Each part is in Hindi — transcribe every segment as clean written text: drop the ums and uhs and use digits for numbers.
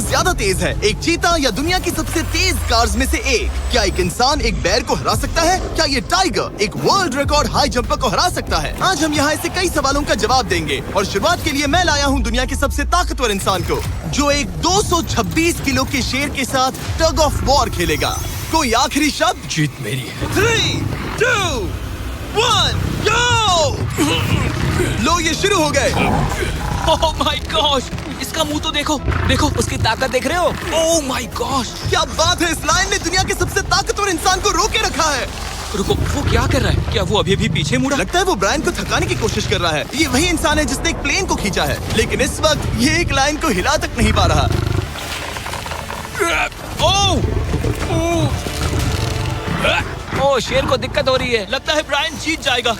ज्यादा तेज है, एक चीता या दुनिया की सबसे तेज कार्स में से एक? क्या एक इंसान एक बेर को हरा सकता है? क्या ये टाइगर एक वर्ल्ड रिकॉर्ड हाई जंपर को हरा सकता है? आज हम यहाँ ऐसे कई सवालों का जवाब देंगे और शुरुआत के लिए मैं लाया हूँ दुनिया के सबसे ताकतवर इंसान को, जो एक 226 किलो के शेर के साथ टग ऑफ वॉर खेलेगा। कोई आखिरी शब्द? जीत मेरी है। 3, 2, 1, go! लो ये शुरू हो गए। ओह माय गॉश, इसका मुंह तो देखो, देखो उसकी ताकत देख रहे हो? ओह माय गॉश, क्या बात है, इस लाइन ने दुनिया के सबसे ताकतवर इंसान को रोके रखा है। रुको, वो क्या कर रहा है? क्या वो अभी भी पीछे मुड़ा? लगता है वो ब्रायन को थकाने की कोशिश कर रहा है। ये वही इंसान है जिसने एक प्लेन को खींचा है, लेकिन इस वक्त ये एक लाइन को हिला तक नहीं पा रहा। ओह, शेर को दिक्कत हो रही है। लगता है ब्रायन जीत जाएगा।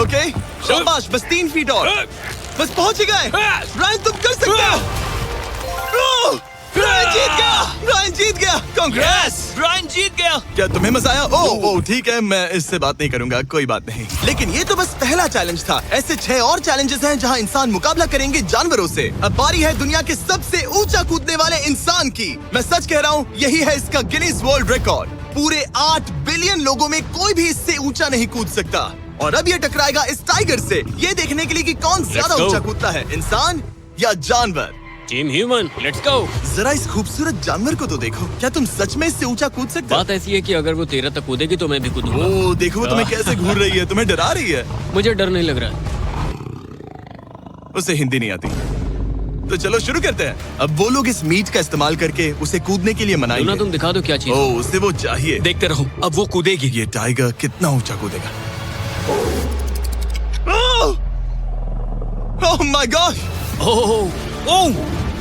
ओके, शाबाश, बस 3 फीट और, बस पहुंच ही गए। ब्रायन तुम कर सकते हो। ब्रायन जीत गया, ब्रायन जीत गया। कांग्रेस, ब्रायन जीत गया। क्या तुम्हें मजा आया? ओह ठीक है, मैं इससे बात नहीं करूंगा, कोई बात नहीं। लेकिन ये तो बस पहला चैलेंज था। ऐसे 6 और चैलेंजेस हैं जहां इंसान मुकाबला करेंगे जानवरों से। अब बारी है दुनिया के सबसे ऊंचा कूदने वाले इंसान की। मैं सच कह रहा हूँ, यही है इसका गिनीज वर्ल्ड रिकॉर्ड। पूरे 8 बिलियन लोगों में कोई भी इससे ऊंचा नहीं कूद सकता। और अब ये टकराएगा इस टाइगर से, ये देखने के लिए कि कौन ज्यादा ऊंचा कूदता है, इंसान या जानवर। Team human, let's go. जरा इस खूबसूरत जानवर को तो देखो, क्या तुम सच में इससे ऊंचा कूद सकते हो? बात ऐसी है कि अगर वो 13 तक कूदेगी तो मैं भी कूदूंगा। ओह देखो, वो तुम्हें कैसे घूर रही है, तुम्हें डरा रही है। मुझे डर नहीं लग रहा। उसे हिंदी नहीं आती, तो चलो शुरू करते हैं। अब वो लोग इस मीट का इस्तेमाल करके उसे कूदने के लिए मनाएंगे। तुम दिखा दो क्या चीज। ओह उसे वो चाहिए। देखते रहो, अब वो कूदेगी। ये टाइगर कितना ऊंचा कूदेगा। Oh my God. ओह,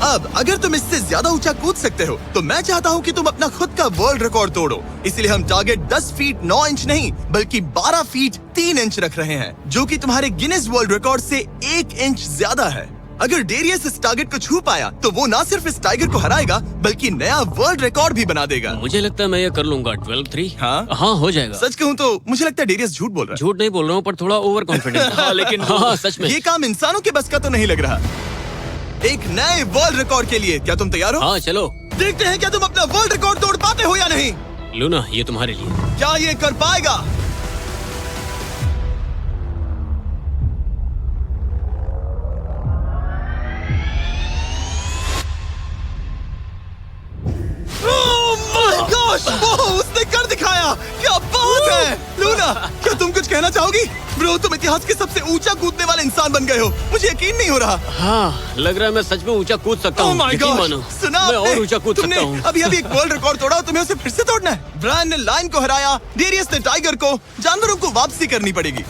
अब अगर तुम इससे ज्यादा ऊंचा कूद सकते हो तो मैं चाहता हूँ कि तुम अपना खुद का वर्ल्ड रिकॉर्ड तोड़ो। इसलिए हम टारगेट 10 फीट 9 इंच नहीं बल्कि 12 फीट 3 इंच रख रहे हैं, जो कि तुम्हारे गिनीज वर्ल्ड रिकॉर्ड से 1 इंच ज्यादा है। अगर डेरियस इस टारगेट को छू पाया तो वो न सिर्फ इस टाइगर को हराएगा बल्कि नया वर्ल्ड रिकॉर्ड भी बना देगा। मुझे लगता है मैं ये कर लूंगा। 12-3। हाँ हो जाएगा। सच कहूँ तो मुझे लगता है डेरियस झूठ बोल रहा है। झूठ नहीं बोल रहा हूँ, पर थोड़ा ओवर कॉन्फिडेंस। हाँ, लेकिन हाँ, सच में ये काम इंसानों के बस का तो नहीं लग रहा। एक नए वर्ल्ड रिकॉर्ड के लिए क्या तुम तैयार हो? हाँ चलो देखते हैं क्या तुम अपना वर्ल्ड रिकॉर्ड तोड़ पाते हो या नहीं। लूना, ये तुम्हारे लिए। क्या ये कर पाएगा? उसने कर दिखाया, क्या बात है। लूना, क्या तुम कुछ कहना चाहोगी? ब्रो, तुम इतिहास के सबसे ऊंचा कूदने वाले इंसान बन गए हो। मुझे यकीन नहीं हो रहा। हाँ, लग रहा है मैं सच में ऊंचा कूद सकता हूँ। सुना, मैं और ऊंचा कूद सकता हूँ। अभी एक वर्ल्ड रिकॉर्ड तोड़ा, तुम्हें उसे फिर से तोड़ना है। ब्रायन ने लाइन को हराया, डेरियस ने टाइगर को, जानवरों को वापसी करनी पड़ेगी।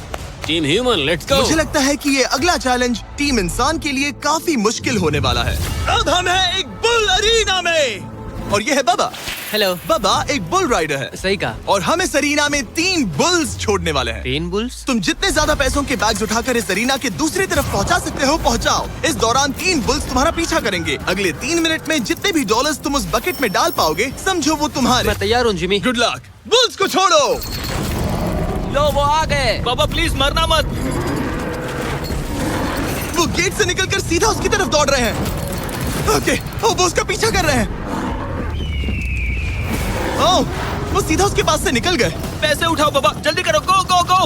Team human, let's go. मुझे लगता है कि ये अगला चैलेंज टीम इंसान के लिए काफी मुश्किल होने वाला है। अब हम हैं एक बुल अरीना में और ये है बाबा। हेलो। बाबा एक बुल राइडर है। सही कहा। और हम इस अरीना में 3 बुल्स छोड़ने वाले हैं। 3 बुल्स? तुम जितने ज्यादा पैसों के बैग्स उठाकर इस अरीना के दूसरी तरफ पहुंचा सकते हो पहुंचाओ। इस दौरान 3 बुल्स तुम्हारा पीछा करेंगे। अगले 3 मिनट में जितने भी डॉलर्स तुम उस बकेट में डाल पाओगे समझो वो तुम्हारे। मैं तैयार हूँ जिमी। Good luck. बुल्स को छोड़ो। लो वो आ गए। बाबा प्लीज मरना मत। वो गेट से निकलकर सीधा उसकी तरफ दौड़ रहे हैं। ओके, वो उसका पीछा कर रहे हैं। ओह, वो सीधा उसके पास से निकल गए। पैसे उठाओ बाबा, जल्दी करो, गो गो गो।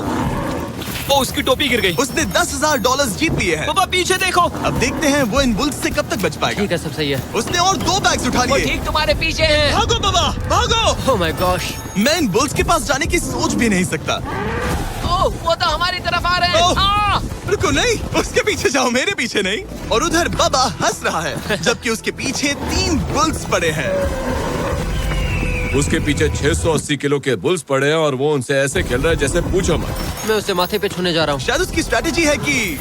ओ, उसकी टोपी गिर गई। उसने $10,000 जीत लिए हैं। बाबा पीछे देखो। अब देखते हैं वो इन बुल्स से कब तक बच पाएगा। ठीक है, सब सही है। उसने और 2 बैग्स उठा वो लिए। ठीक तुम्हारे पीछे है। भागो बाबा, भागो। Oh my gosh. मैं इन बुल्स के पास जाने की सोच भी नहीं सकता। ओह, वो तो हमारी तरफ आ रहे हैं। रुको, नहीं, उसके पीछे जाओ, मेरे पीछे नहीं। और उधर बाबा हंस रहा है जबकि उसके पीछे 3 बुल्स पड़े हैं। उसके पीछे 680 किलो के बुल्स पड़े हैं और वो उनसे ऐसे खेल रहा है जैसे पूछो मत। मैं उसे माथे पे छूने जा रहा हूँ। शायद उसकी स्ट्रेटेजी है कि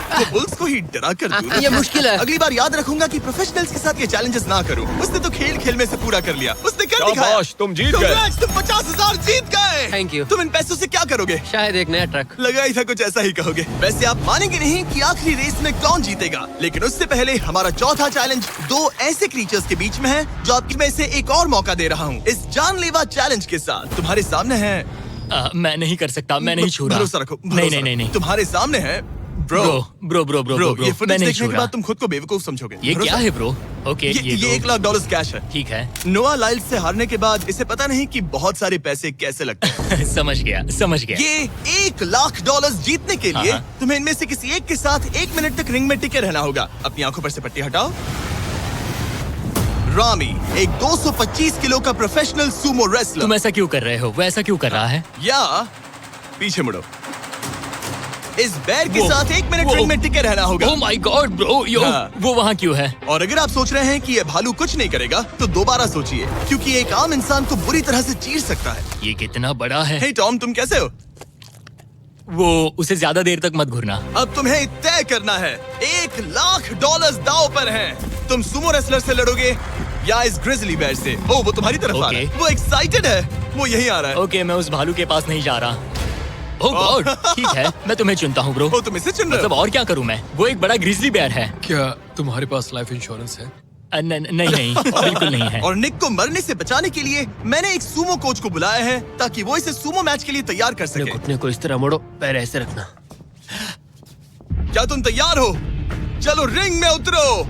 वो बुल्स को ही डरा कर दूं। ये मुश्किल है। अगली बार याद रखूंगा कि प्रोफेशनल्स के साथ ये चैलेंजेस ना करूं। उसने तो खेल खेल में से पूरा कर लिया। उसने कर दिखाया। शाबाश, तुम जीत गए। Congrats, तुम 50,000 जीत गए। Thank you। तुम इन पैसों से क्या करोगे? शायद एक नया ट्रक। लगा ही था कुछ ऐसा ही कहोगे। वैसे आप मानेंगे नहीं कि आखिरी रेस में कौन जीतेगा, लेकिन उससे पहले हमारा चौथा चैलेंज 2 ऐसे क्रीचर्स के बीच में है जो आपकी में से एक और मौका दे रहा हूँ इस जानलेवा चैलेंज के साथ। तुम्हारे सामने है मैं नहीं कर सकता, मैं नहीं छू रहा। भरोसा रखो, नहीं नहीं नहीं नहीं। तुम्हारे सामने है ब्रो ब्रो ये फुटेज मैं नहीं देखने के छूरा। बाद तुम खुद को बेवकूफ समझोगे। ये क्या है ब्रो? ओके ये $1 लाख कैश है। ठीक है। नोआ लाइल्स से हारने के बाद इसे पता नहीं कि बहुत सारे पैसे कैसे लगते हैं। समझ गया। ये $1 लाख जीतने के लिए हाँ। तुम्हें इनमें से किसी एक के साथ 1 मिनट तक रिंग में टिके रहना होगा। अपनी आंखों पर से पट्टी हटाओ। रामी एक 225 किलो का प्रोफेशनल सूमो रेसलर। तुम ऐसा क्यों कर रहे हो? वो ऐसा क्यों कर रहा है? या पीछे मुड़ो। इस बैर के साथ 1 मिनट रिंग में टिके रहना होगा। ओह माय गॉड ब्रो, हाँ। वो वहाँ क्यों है? और अगर आप सोच रहे हैं कि ये भालू कुछ नहीं करेगा तो दोबारा सोचिए, क्योंकि एक आम इंसान को बुरी तरह से चीर सकता है। ये कितना बड़ा है? हे टॉम, तुम कैसे हो? वो उसे ज्यादा देर तक मत घूरना। अब तुम्हें तय करना है। $1 लाख दांव पर हैं। तुम सुमो रेसलर से लड़ोगे या इस ग्रिजली बेयर से? ओ, वो तुम्हारी तरफ आ रहा है। Okay. वो एक्साइटेड है। वो यहीं आ रहा है। ओके, मैं उस भालू के पास नहीं जा रहा। ओह गॉड, ठीक है, मैं तुम्हें चुनता हूँ ब्रो। ओ, तुम इसे चुन रहे मतलब हो? और क्या करूँ मैं? वो एक बड़ा ग्रिजली बेयर है। क्या तुम्हारे पास लाइफ इंश्योरेंस है? नहीं, बिल्कुल नहीं है। और निक को मरने से बचाने के लिए मैंने एक सूमो कोच को बुलाया है ताकि वो इसे सूमो मैच के लिए तैयार कर अपने सके। घुटने को इस तरह मोड़ो, पैर ऐसे रखना। क्या तुम तैयार हो? चलो रिंग में उतरो।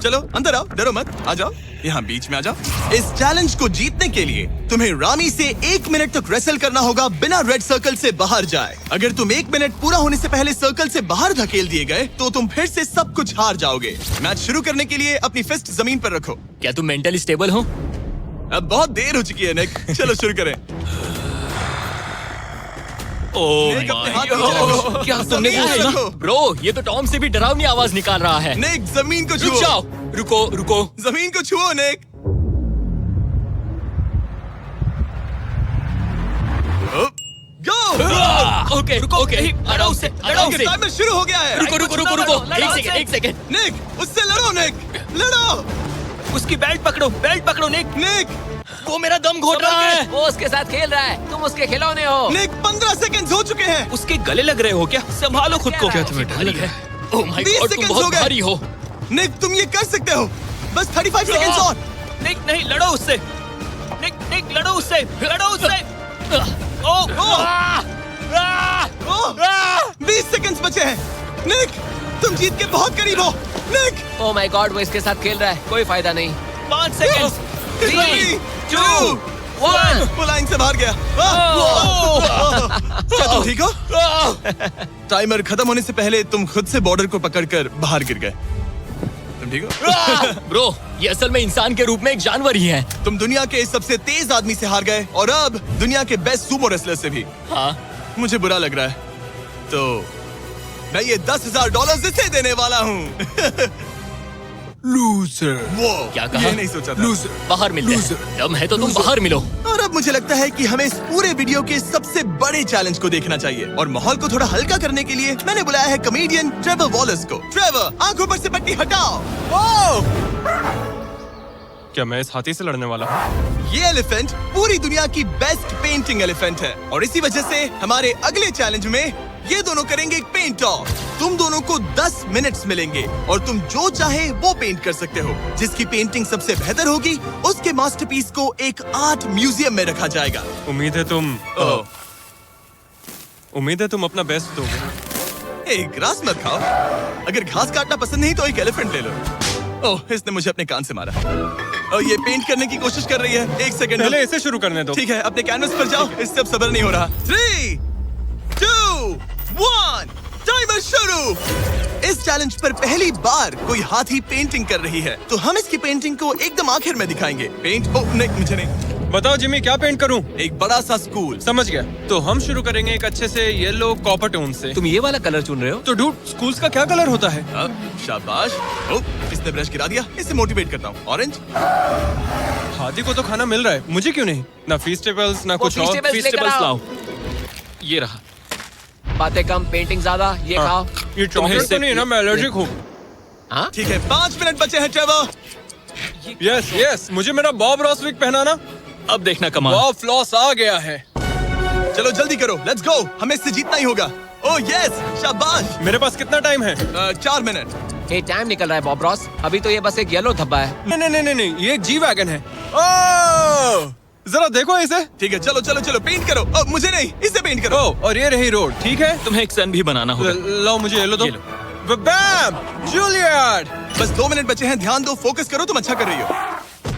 चलो अंदर आओ, डरो मत, आ जाओ, यहाँ बीच में आ जाओ। इस चैलेंज को जीतने के लिए तुम्हें रामी से 1 मिनट तक रेसल करना होगा बिना रेड सर्कल से बाहर जाए। अगर तुम 1 मिनट पूरा होने से पहले सर्कल से बाहर धकेल दिए गए तो तुम फिर से सब कुछ हार जाओगे। मैच शुरू करने के लिए अपनी फिस्ट जमीन पर रखो। क्या तुम मेंटली स्टेबल हो? अब बहुत देर हो चुकी है निक, चलो शुरू करें। ओह निक, अपने माय हाथ नीचे रखो। क्या तुमने जमीन कहा पे है? रखो। ब्रो, ये तो टॉम से भी डरावनी आवाज निकाल रहा है। निक, जमीन को रुक छुओ। जाओ, रुको। जमीन को छुओ निक। गो। ओके, लड़ो उससे। टाइमर शुरू हो गया है। रुको, एक सेकंड। निक, उससे लड़ो निक, लड़ो। उसकी बेल्ट पकड़ो निक। निक, वो मेरा दम घोट रहा है। वो उसके साथ खेल रहा है, तुम उसके खिलौने हो। निक 15 सेकंड हो चुके हैं। उसके गले लग रहे हो क्या? संभालो खुद को। क्या तुम्हें डर लग रहा है? ओह माय 20 गॉड, तुम सेकंड्स हो बहुत गए। भारी हो। निक, तुम ये कर सकते हो। बस 35 सेकंड्स और। निक, नहीं, लड़ो उससे। निक, लड़ो उससे। ओह, 20 सेकंड्स बचे हैं। निक, तुम जीत के बहुत करीब हो। निक, ओह माय गॉड, वो इसके साथ खेल रहा है, कोई फायदा नहीं। 5 सेकंड। 3, 2, 1। वो लाइन से बाहर गया। क्या तुम ठीक हो? टाइमर खत्म होने से पहले तुम खुद से बॉर्डर को पकड़कर बाहर गिर गए। तुम ठीक हो? ब्रो, ये असल में इंसान के रूप में एक जानवर ही है। तुम दुनिया के सबसे तेज आदमी से हार गए और अब दुनिया के बेस्ट सूमो रेसलर से भी। हाँ, मुझे बुरा लग रहा है, तो मैं ये $10,000 इसे देने वाला हूँ। लूजर। वो क्या कहा? ये नहीं सोचा था। लूजर। बाहर मिलते हैं। Loser. दम है तो तुम बाहर मिलो। और अब मुझे लगता है कि हमें इस पूरे वीडियो के सबसे बड़े चैलेंज को देखना चाहिए और माहौल को थोड़ा हल्का करने के लिए मैंने बुलाया है कॉमेडियन ट्रेवर वॉलेस को। ट्रेवर, आंखों पर से पट्टी हटाओ। क्या मैं इस हाथी से लड़ने वाला हूँ? ये एलिफेंट पूरी दुनिया की बेस्ट पेंटिंग एलिफेंट है और इसी वजह से हमारे अगले चैलेंज में ये दोनों करेंगे एक पेंट ऑफ। तुम दोनों को 10 मिनट्स मिलेंगे और तुम जो चाहे वो पेंट कर सकते हो। जिसकी पेंटिंग सबसे बेहतर होगी उसके मास्टरपीस को एक आर्ट म्यूजियम में रखा जाएगा। उम्मीद है तुम अपना बेस्ट दोगे। ग्रास मत खाओ। अगर घास काटना पसंद नहीं तो एक एलिफेंट ले लो। ओह, इसने मुझे अपने कान से मारा। और ये पेंट करने की कोशिश कर रही है। 1 सेकंड। पहले इसे शुरू करने दो। ठीक है, अपने कैनवस पर जाओ। इससे अब सब्र नहीं हो रहा। 3, 2, 1, टाइमर शुरू। इस चैलेंज पर पहली बार कोई हाथी पेंटिंग कर रही है, तो हम इसकी पेंटिंग को एकदम आखिर में दिखाएंगे। पेंट, ओह नहीं, मुझे नहीं। बताओ जिमी, क्या पेंट करूं? एक बड़ा सा स्कूल। समझ गया। तो हम शुरू करेंगे एक अच्छे से येलो कॉपर टोन से। तुम ये वाला कलर चुन रहे हो? तो डूड, स्कूल्स का क्या कलर होता है? शाबाश। ओह, इसने ब्रश गिरा दिया। इसे मोटिवेट करता हूँ। ऑरेंज। हाथी को तो खाना मिल रहा है, मुझे क्यों नहीं? ना फीस्टेबल्स ना कुछ और। Feastables लेकर आओ। लाओ। ये रहा। बातें कम, पेंटिंग ज्यादा। ये हाँ। खाओ। ये चॉकलेट तो नहीं है ना? मैं एलर्जिक हूँ। हाँ? ठीक है, 5 मिनट बचे हैं ट्रेवर। यस, मुझे मेरा बॉब रॉस विग पहनाना। अब देखना कमाल। बॉब फ्लॉस आ गया है। चलो जल्दी करो, लेट्स गो। हमें इससे जीतना ही होगा। ओह यस, शाबाश। मेरे पास कितना टाइम है? 4 मिनट। ये टाइम निकल रहा है बॉब रॉस। अभी तो ये बस एक येलो धब्बा है। नहीं, ये एक जी वैगन है। ओह! जरा देखो इसे। ठीक है, चलो चलो चलो, पेंट करो। मुझे नहीं, इसे पेंट करो। और ये रही रोड, ठीक है। तुम्हें एक सन भी बनाना होगा। लो मुझे येलो दो। ये लो। बैम, जूलियट। बस 2 मिनट बचे हैं, ध्यान दो, फोकस करो, तुम अच्छा कर रही हो।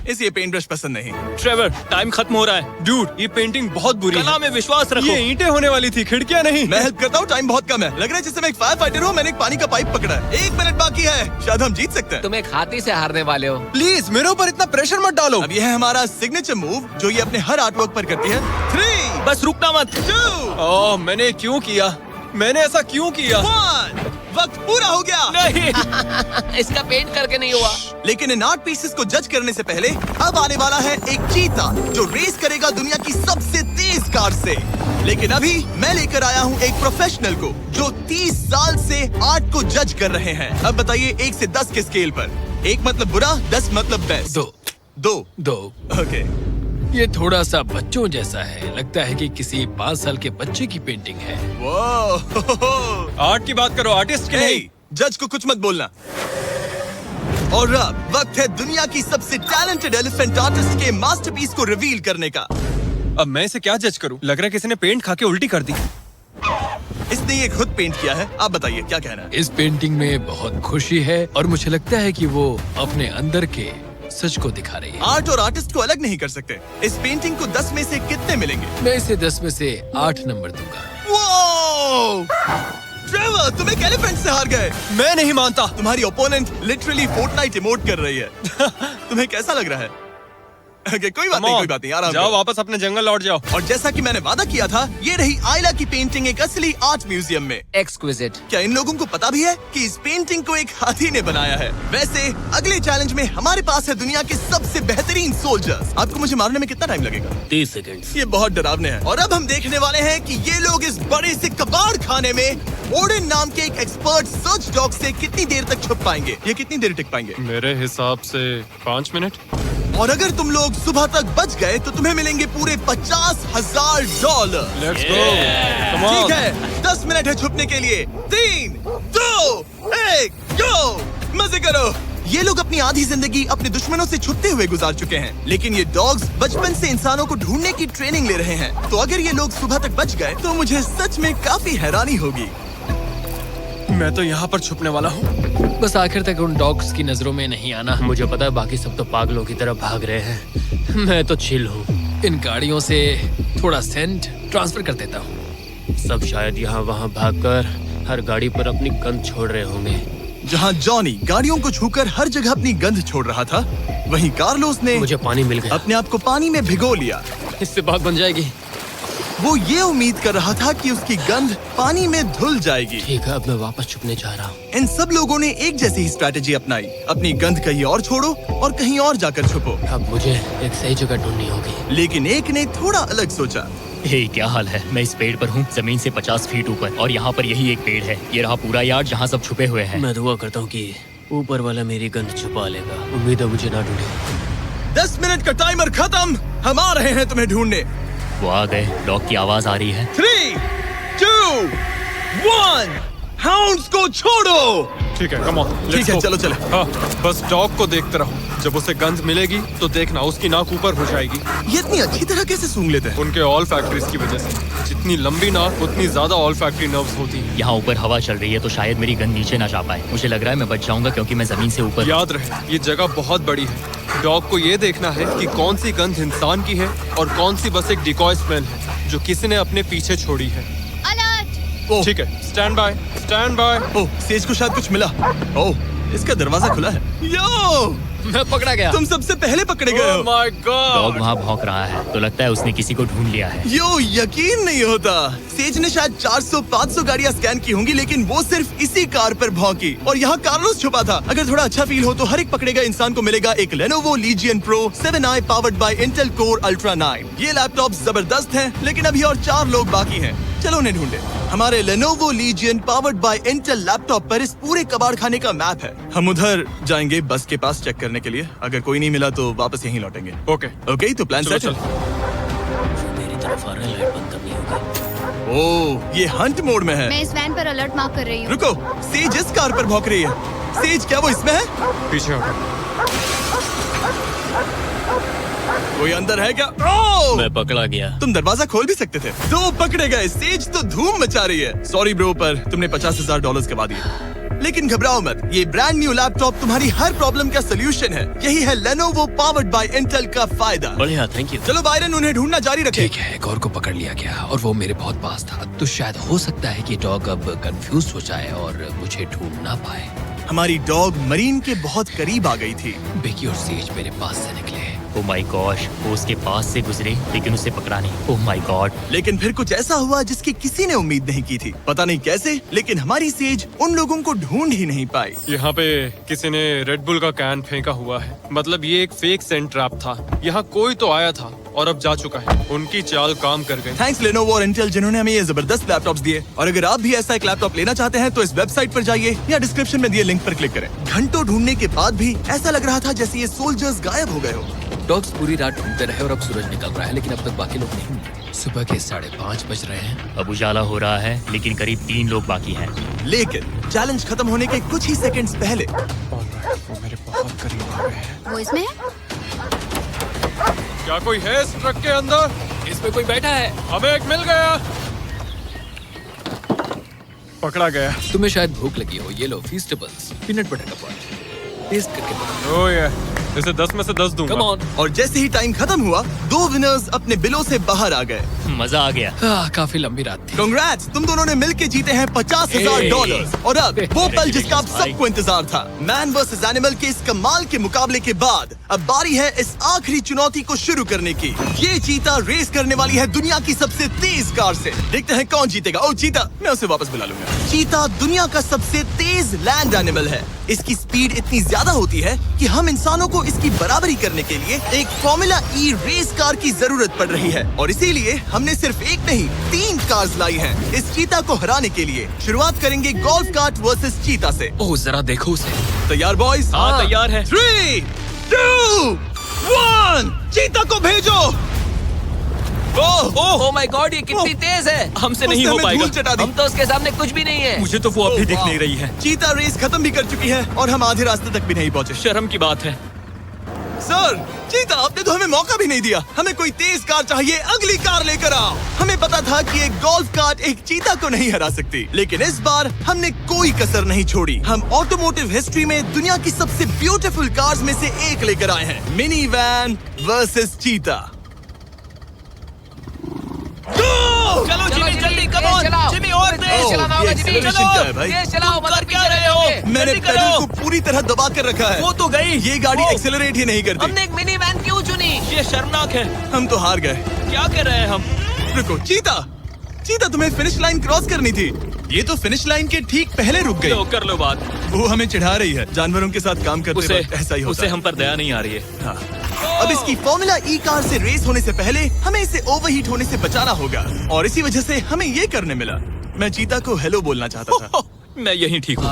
इसे ये पेंट ब्रश पसंद नहीं। ट्रेवर, टाइम खत्म हो रहा है। डूड, ये पेंटिंग बहुत बुरी कला है। में विश्वास रखो। ये ईंटें होने वाली थी, खिड़कियां नहीं। मैं हेल्प करता हूँ, टाइम बहुत कम है। लग रहा है जैसे मैं एक फायर फाइटर हूँ, मैंने एक पानी का पाइप पकड़ा है। 1 मिनट बाकी है, शायद हम जीत सकते हैं। तुम एक हाथी से हारने वाले हो। प्लीज मेरे ऊपर इतना प्रेशर मत डालो। अब ये है हमारा सिग्नेचर मूव, जो ये अपने हर आर्टवर्क पर करती है। 3, बस रुकना मत। 2, ओह, मैंने क्यों किया? मैंने ऐसा क्यों किया? 1, वक्त पूरा हो गया। नहीं। इसका पेंट करके नहीं हुआ। लेकिन इन आर्ट पीसेस को जज करने से पहले अब आने वाला है एक चीता जो रेस करेगा दुनिया की सबसे तेज कार से। लेकिन अभी मैं लेकर आया हूँ एक प्रोफेशनल को जो 30 साल से आर्ट को जज कर रहे हैं। अब बताइए 1 से 10 के स्केल पर। 1 मतलब बुरा, 10 मतलब बेस्ट। 2 2 ओके। ये थोड़ा सा बच्चों जैसा है, लगता है कि किसी 5 साल के बच्चे की पेंटिंग है। वो आर्ट की बात करो, आर्टिस्ट की नहीं। जज को कुछ मत बोलना। और अब वक्त है दुनिया की सबसे टैलेंटेड एलिफेंट आर्टिस्ट के मास्टरपीस को रिवील करने का। अब मैं इसे क्या जज करूं? लग रहा है किसी ने पेंट खा के उल्टी कर दी। इसने ये खुद पेंट किया है। आप बताइए क्या कहना है? इस पेंटिंग में बहुत खुशी है और मुझे लगता है कि वो अपने अंदर के सच को दिखा रही है। आर्ट और आर्टिस्ट को अलग नहीं कर सकते। इस पेंटिंग को 10 में से कितने मिलेंगे? मैं इसे 10 में से 8 नंबर दूंगा। वो ट्रेवर, तुम एक एलिफेंट से हार गए। मैं नहीं मानता। तुम्हारी ओपोनेंट लिटरली फोर्टनाइट इमोट कर रही है। तुम्हें कैसा लग रहा है? Okay, कोई बात नहीं, कोई बात नहीं, आराम जाओ, करो। वापस अपने जंगल लौट जाओ। और जैसा कि मैंने वादा किया था, ये रही आयला की पेंटिंग एक असली आर्ट म्यूजियम में। एक्सक्विजिट। क्या इन लोगों को पता भी है कि इस पेंटिंग को एक हाथी ने बनाया है? वैसे अगले चैलेंज में हमारे पास है दुनिया के सबसे बेहतरीन सोल्जर्स। आपको मुझे मारने में कितना टाइम लगेगा? 30 सेकंड। ये बहुत डरावने हैं। और अब हम देखने वाले हैं कि ये लोग इस बड़े से कबाड़ खाने में ओडिन नाम के एक एक्सपर्ट सर्च डॉग से कितनी देर तक छुप पाएंगे। ये कितनी देर टिक पाएंगे? मेरे हिसाब से 5 मिनट। और अगर तुम लोग सुबह तक बच गए तो तुम्हें मिलेंगे पूरे $50,000। Let's go, come on. ठीक है, 10 मिनट है छुपने के लिए। 3, 2, 1, गो। मजे करो। ये लोग अपनी आधी जिंदगी अपने दुश्मनों से छुपते हुए गुजार चुके हैं, लेकिन ये डॉग्स बचपन से इंसानों को ढूंढने की ट्रेनिंग ले रहे हैं। तो अगर ये लोग सुबह तक बच गए तो मुझे सच में काफी हैरानी होगी। मैं तो यहाँ पर छुपने वाला हूँ। बस आखिर तक उन डॉग्स की नजरों में नहीं आना। मुझे पता है बाकी सब तो पागलों की तरफ भाग रहे हैं, मैं तो चिल हूँ। इन गाड़ियों से थोड़ा सेंट ट्रांसफर कर देता हूँ। सब शायद यहाँ वहाँ भागकर हर गाड़ी पर अपनी गंध छोड़ रहे होंगे। जहाँ जॉनी गाड़ियों को छूकर हर जगह अपनी गंध छोड़ रहा था, वहीं कार्लोस ने मुझे पानी मिल गया। अपने आप को पानी में भिगो लिया। इससे भाग बन जाएगी। वो ये उम्मीद कर रहा था कि उसकी गंध पानी में धुल जाएगी। ठीक है, अब मैं वापस छुपने जा रहा हूँ। इन सब लोगों ने एक जैसी ही स्ट्रैटेजी अपनाई। अपनी गंध कहीं और छोड़ो और कहीं और जाकर छुपो। अब मुझे एक सही जगह ढूंढनी होगी। लेकिन एक ने थोड़ा अलग सोचा। हे, क्या हाल है? मैं इस पेड़ पर हूँ, जमीन से 50 फीट ऊपर, और यहाँ पर यही एक पेड़ है। ये रहा पूरा यार्ड जहाँ सब छुपे हुए हैं। मैं दुआ करता हूँ कि ऊपर वाला मेरी गंध छुपा लेगा। उम्मीद है मुझे ना ढूंढे। 10 मिनट का टाइमर खत्म। हम आ रहे हैं तुम्हें ढूंढने। वो आ गए। डॉग की आवाज आ रही है। 3, 2, 1, हाउंड्स को छोड़ो। ठीक है, कम ऑन। ठीक है, चलो चलो। हाँ, बस डॉग को देखते रहो। जब उसे गंध मिलेगी तो देखना उसकी नाक ऊपर हो जाएगी। ये इतनी अच्छी तरह कैसे सूंघ लेते हैं? उनके ऑल फैक्ट्रीज की वजह से। जितनी लंबी नाक उतनी ज्यादा ऑल फैक्ट्री नर्व्स होती हैं। यहाँ ऊपर हवा चल रही है तो शायद मेरी गंध नीचे ना जा पाए। मुझे लग रहा है मैं बच जाऊंगा क्योंकि मैं जमीन से ऊपर। याद रहे, ये जगह बहुत बड़ी है। डॉग को ये देखना है कि कौन सी गंध इंसान की है और कौन सी बस एक डिकॉय स्मेल है जो किसी ने अपने पीछे छोड़ी है। ओह, ठीक है, stand by, stand by. Oh, says को शायद कुछ मिला। ओह, इसका दरवाजा खुला है। यो, मैं पकड़ा गया। तुम सबसे पहले पकड़े गए हो। My dog God. वहाँ भौंक रहा है तो लगता है उसने किसी को ढूंढ लिया है। यो, यकीन नहीं होता। सेज ने शायद 400-500 गाड़ियां स्कैन की होंगी, लेकिन वो सिर्फ इसी कार पर भौंकी। और यहाँ कार्लोस छुपा था। अगर थोड़ा अच्छा फील हो तो हर एक पकड़े गए इंसान को मिलेगा एक Lenovo Legion Pro 7i powered by Intel Core Ultra 9। ये लैपटॉप जबरदस्त है, लेकिन अभी और 4 लोग बाकी हैं। चलो उन्हें ढूंढे। हमारे Lenovo Legion powered by Intel laptop पर इस पूरे कबाड़ खाने का मैप है। हम उधर जाएंगे बस के पास चेक करने के लिए। अगर कोई नहीं मिला तो वापस यहीं लौटेंगे। ओके, ओके, तो प्लान चलो सेट है। मेरी तरफ आ रहा है, लाइट बंद करनी होगी। ओह, ये हंट मोड में है। मैं इस वैन पर अलर्ट मार्क कर रही हूँ। रुको, सेज इस कार पर भौंक रही है। सेज, क्या वो इसमें है? पीछे हटो। कोई अंदर है क्या? ओह! मैं पकड़ा गया। तुम दरवाजा खोल भी सकते थे। 2 पकड़े गए। सेज तो धूम मचा रही है। सॉरी ब्रो, पर तुमने $50,000 गवा दिए। लेकिन घबराओ मत, ये ब्रांड न्यू लैपटॉप तुम्हारी हर प्रॉब्लम का सोल्यूशन है। यही है Lenovo पावर्ड बाय इंटेल का फायदा। बढ़िया, थैंक यू। चलो बायरन, उन्हें ढूंढना जारी रखें। ठीक है, एक और को पकड़ लिया गया और वो मेरे बहुत पास था। तो शायद हो सकता है कि डॉग अब कंफ्यूज हो जाए और मुझे ढूंढ ना पाए। हमारी डॉग मरीन के बहुत करीब आ गई थी। बेकी और सेज मेरे पास से निकले। ओह माय गॉश, वो उसके पास से गुजरे लेकिन उसे पकड़ा नहीं। Oh my God. लेकिन फिर कुछ ऐसा हुआ जिसकी किसी ने उम्मीद नहीं की थी। पता नहीं कैसे, लेकिन हमारी सेज उन लोगों को ढूंढ ही नहीं पाई। यहाँ पे किसी ने रेड बुल का कैन फेंका हुआ है। मतलब ये एक फेक सेंट ट्रैप था। यहाँ कोई तो आया था और अब जा चुका है। उनकी चाल काम कर गई। थैंक्स Lenovo और इंटेल जिन्होंने हमें ये जबरदस्त लैपटॉप्स दिए। और अगर आप भी ऐसा एक लैपटॉप लेना चाहते हैं तो इस वेबसाइट पर जाइए या डिस्क्रिप्शन में दिए लिंक पर क्लिक करें। घंटों ढूंढने के बाद भी ऐसा लग रहा था जैसे ये सोल्जर्स गायब हो गए हो। डॉग्स पूरी रात ढूंढते रहे और अब सूरज निकल रहा है, लेकिन अब तक बाकी लोग नहीं मिले। सुबह के 5:30 बज रहे हैं। अब उजाला हो रहा है लेकिन करीब 3 लोग बाकी हैं। लेकिन चैलेंज खत्म होने के कुछ ही सेकंड्स पहले वो मेरे बहुत करीब आ गए हैं। वो इसमें है? क्या कोई है इस ट्रक के अंदर? इसमें कोई बैठा है। हमें एक मिल गया। पकड़ा गया। तुम्हें शायद भूख लगी हो। ये लो फीस्टेबल्स, पीनट बटर का पॉट। टेस्ट करके बताओ। ओह ये इसे 10 में से 10 दूंगा। Come on. और जैसे ही टाइम खत्म हुआ, 2 विनर्स अपने बिलों से बाहर आ गए। मजा आ गया। काफी लंबी रात थी। कांग्रेट्स, तुम दोनों ने मिलके जीते हैं $50,000। और अब वो पल जिसका आप सबको इंतजार था। मैन वर्सेस एनिमल के इस कमाल के मुकाबले के बाद अब बारी है इस आखिरी चुनौती को शुरू करने की। ये चीता रेस करने वाली है दुनिया की सबसे तेज कार से। देखते हैं कौन जीतेगा। ओ चीता, मैं उसे वापस बुला लूंगा। चीता दुनिया का सबसे तेज लैंड एनिमल है। इसकी स्पीड इतनी ज्यादा होती है कि हम इंसानों को इसकी बराबरी करने के लिए एक फॉर्मूला ई रेस कार की जरूरत पड़ रही है। और इसीलिए हमने सिर्फ एक नहीं 3 कार्स लाई हैं इस चीता को हराने के लिए। शुरुआत करेंगे गोल्फ कार्ट वर्सेस चीता से। ओह जरा देखो उसे। तैयार बॉयज? हाँ तैयार है। 3, 2, 1, चीता को भेजो। ओह माय गॉड, ये कितनी तेज है। हमसे नहीं हो उसने हमें पाएगा। धूल चटा दी। हम तो उसके सामने कुछ भी नहीं है। मुझे तो वो अब भी दिख वाह। नहीं रही है। चीता रेस खत्म भी कर चुकी है और हम आधे रास्ते तक भी नहीं पहुंचे। शर्म की बात है। सर, चीता, आपने तो हमें मौका भी नहीं दिया। हमें कोई तेज कार चाहिए, अगली कार लेकर आओ। हमें पता था कि एक गोल्फ कार्ट एक चीता को नहीं हरा सकती, लेकिन इस बार हमने कोई कसर नहीं छोड़ी। हम ऑटोमोटिव हिस्ट्री में दुनिया की सबसे ब्यूटीफुल कार्स में से एक लेकर आए हैं। मिनी वैन वर्सेस चीता। चलो जिमी, जल्दी कम ऑन। जिमी और तेज चलाना होगा। जिमी acceleration क्या है भाई? तेज चलाओ, मगर पीछे रहे हो। मैंने जल्दी पेडल करो। को पूरी तरह दबा कर रखा है। वो तो गई। ये गाड़ी एक्सेलरेट ही नहीं करती। हमने एक मिनी वैन क्यों चुनी? ये शर्मनाक है। हम तो हार गए। क्या कर रहे हैं हम? रुको चीता, चीता तुम्हें फिनिश लाइन क्रॉस करनी थी। ये तो फिनिश लाइन के ठीक पहले रुक गई। लो कर लो बात। वो हमें चिढ़ा रही है। जानवरों के साथ काम करते उसे वक्त ऐसा ही होता उसे है। हम पर दया नहीं आ रही है। हाँ। अब इसकी फॉर्मूला ई कार से रेस होने से पहले हमें इसे ओवरहीट होने से बचाना होगा। और इसी वजह से हमें ये करने मिला। मैं चीता को हेलो बोलना चाहता था। मैं यहीं ठीक हूँ।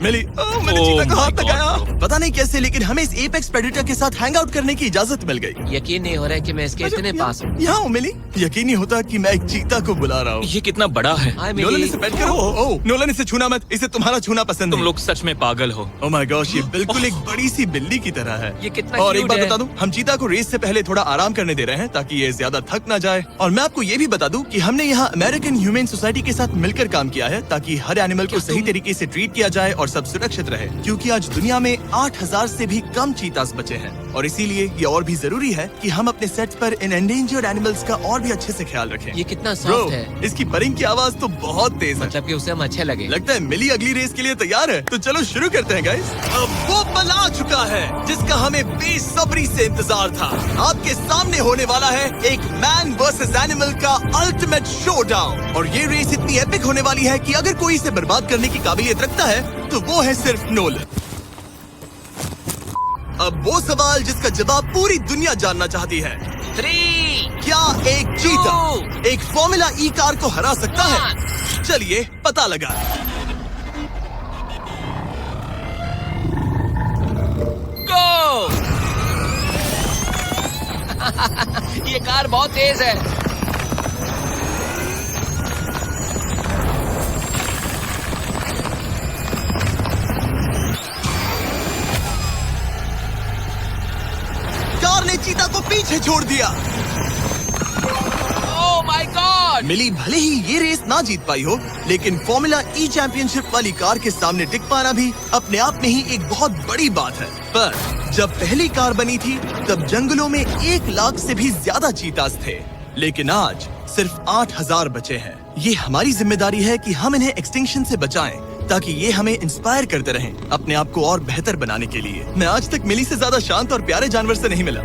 मैंने Oh चीता को my हाथ God, लगाया। bro. पता नहीं कैसे, लेकिन हमें इस एपेक्स प्रेडेटर के साथ हैंग आउट करने की इजाजत मिल गई। यकीन नहीं हो रहा है कि मैं इसके इतने पास हूँ। यहाँ हूँ मिली। यकीन नहीं होता कि मैं एक चीता को बुला रहा हूँ। ये कितना बड़ा है। हाय नोलन, मिली। इसे पेट करो। ओह, नोलन, इसे छूना मत। इसे तुम्हारा छूना पसंद तुम नहीं। लोग सच में पागल हो। ओह माय गॉश, ये बिल्कुल एक बड़ी सी बिल्ली की तरह है। ये कितना और एक cute बात है। बता दूं, हम चीता को रेस से पहले थोड़ा आराम करने दे रहे हैं ताकि ये ज्यादा थक ना जाए। और मैं आपको ये भी बता दूं कि हमने यहाँ अमेरिकन ह्यूमन सोसाइटी के साथ मिलकर काम किया है ताकि हर एनिमल को सही तरीके से ट्रीट किया जाए और सब सुरक्षित रहे। क्योंकि आज दुनिया में 8,000 से भी कम चीतास बचे हैं और इसीलिए ये और भी जरूरी है कि हम अपने सेट्स पर इन एंडेंजर्ड एनिमल्स का और भी अच्छे से ख्याल रखें। ये कितना Bro, सॉफ्ट है। इसकी परिंग की आवाज तो बहुत तेज है। मतलब कि उसे हम अच्छे लगे। लगता है मिली अगली रेस के लिए तैयार है। तो चलो शुरू करते हैं गाइस। अब वो पल आ चुका है जिसका हमें बेसब्री से इंतजार था। आपके सामने होने वाला है एक मैन वर्सेस एनिमल का अल्टीमेट शोडाउन। और ये रेस इतनी एपिक होने वाली है कि अगर कोई इसे बर्बाद करने की काबिलियत रखता है तो वो है सिर्फ नोलन। अब वो सवाल जिसका जवाब पूरी दुनिया जानना चाहती है। 3, क्या एक चीता एक फॉर्मूला ई कार को हरा सकता है? चलिए पता लगा। गो। ये कार बहुत तेज है। कार ने चीता को पीछे छोड़ दिया। Oh my God! मिली भले ही ये रेस ना जीत पाई हो, लेकिन फॉर्मूला ई चैंपियनशिप वाली कार के सामने टिक पाना भी अपने आप में ही एक बहुत बड़ी बात है। पर जब पहली कार बनी थी तब जंगलों में 1 लाख से भी ज्यादा चीतास थे, लेकिन आज सिर्फ 8000 बचे हैं। ये हमारी जिम्मेदारी है कि हम इन्हें एक्सटिंक्शन से बचाएं, ताकि ये हमें इंस्पायर करते रहें अपने आप को और बेहतर बनाने के लिए। मैं आज तक मिली से ज्यादा शांत और प्यारे जानवर से नहीं मिला।